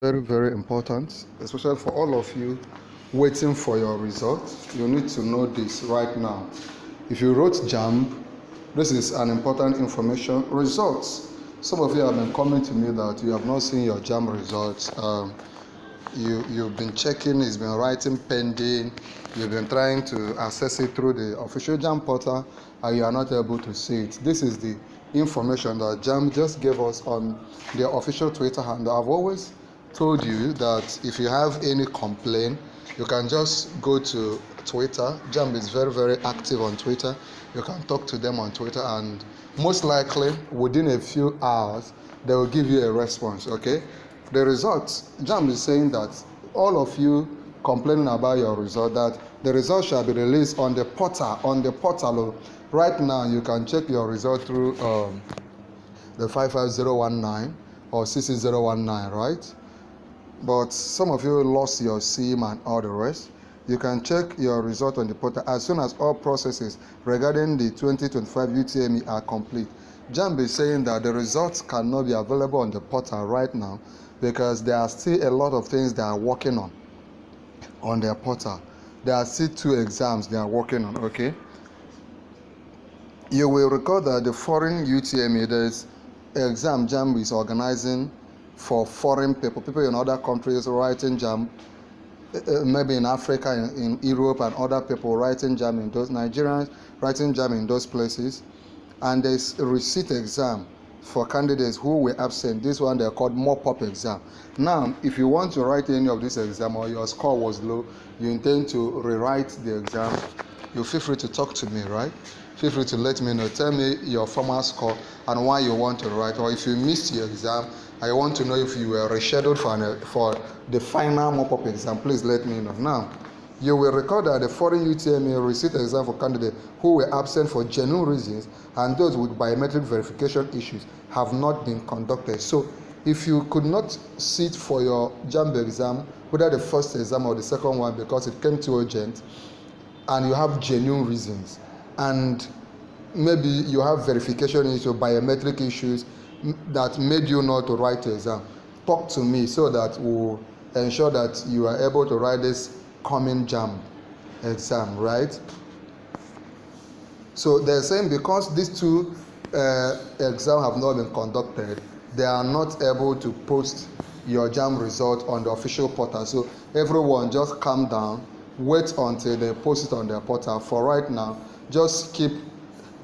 Very, very important, especially for all of you waiting for your results. You need to know this right now. If you wrote JAMB, this is an important information. Results. Some of you have been coming to me that you have not seen your JAMB results. You've been checking, it's been writing pending, you've been trying to access it through the official JAMB portal, and you are not able to see it. This is the information that JAMB just gave us on their official Twitter handle. I've always told you that if you have any complaint, you can just go to Twitter. JAMB is very, very active on Twitter. You can talk to them on Twitter, and most likely within a few hours they will give you a response. Okay, the results, JAMB is saying that all of you complaining about your result, that the result shall be released on the portal. Right now you can check your result through the 55019 or 66019, right? But some of you lost your SIM and all the rest. You can check your result on the portal as soon as all processes regarding the 2025 UTME are complete. JAMB is saying that the results cannot be available on the portal right now because there are still a lot of things they are working on their portal. There are still 2 exams they are working on. Okay, you will recall that the foreign UTME, there is an exam JAMB is organizing for foreign people in other countries writing JAMB, maybe in Africa, in Europe, and other people writing JAMB in those, Nigerians writing JAMB in those places. And there's a receipt exam for candidates who were absent. This one they're called mop-up exam. Now, if you want to write any of this exam or your score was low, you intend to rewrite the exam, you feel free to talk to me, right? Feel free to let me know. Tell me your former score and why you want to write. Or if you missed your exam, I want to know if you were rescheduled for the final mop-up exam. Please let me know. Now, you will record that the foreign UTME receipt exam for candidates who were absent for genuine reasons and those with biometric verification issues have not been conducted. So, if you could not sit for your JAMB exam, whether the first exam or the second one because it came too urgent, and you have genuine reasons, and maybe you have verification issues, biometric issues that made you not to write the exam, talk to me so that we'll ensure that you are able to write this coming JAMB exam, right? So they're saying because these 2 exams have not been conducted, they are not able to post your JAMB result on the official portal. So everyone just calm down, wait until they post it on their portal. For right now, just keep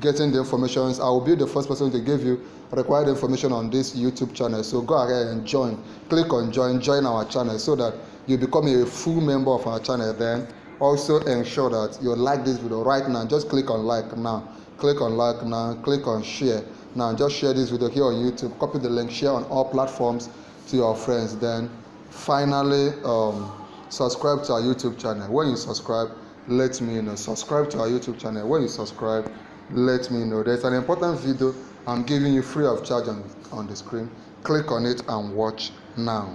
getting the information. I will be the first person to give you required information on this YouTube channel. So go ahead and join. Click on join our channel so that you become a full member of our channel. Then also ensure that you like this video right now. Just click on like now. Click on like now. Click on share. Now just share this video here on YouTube. Copy the link, share on all platforms to your friends. Then finally subscribe to our YouTube channel. When you subscribe, let me know. Subscribe to our YouTube channel. When you subscribe, let me know. There's an important video I'm giving you free of charge on the screen. Click on it and watch now.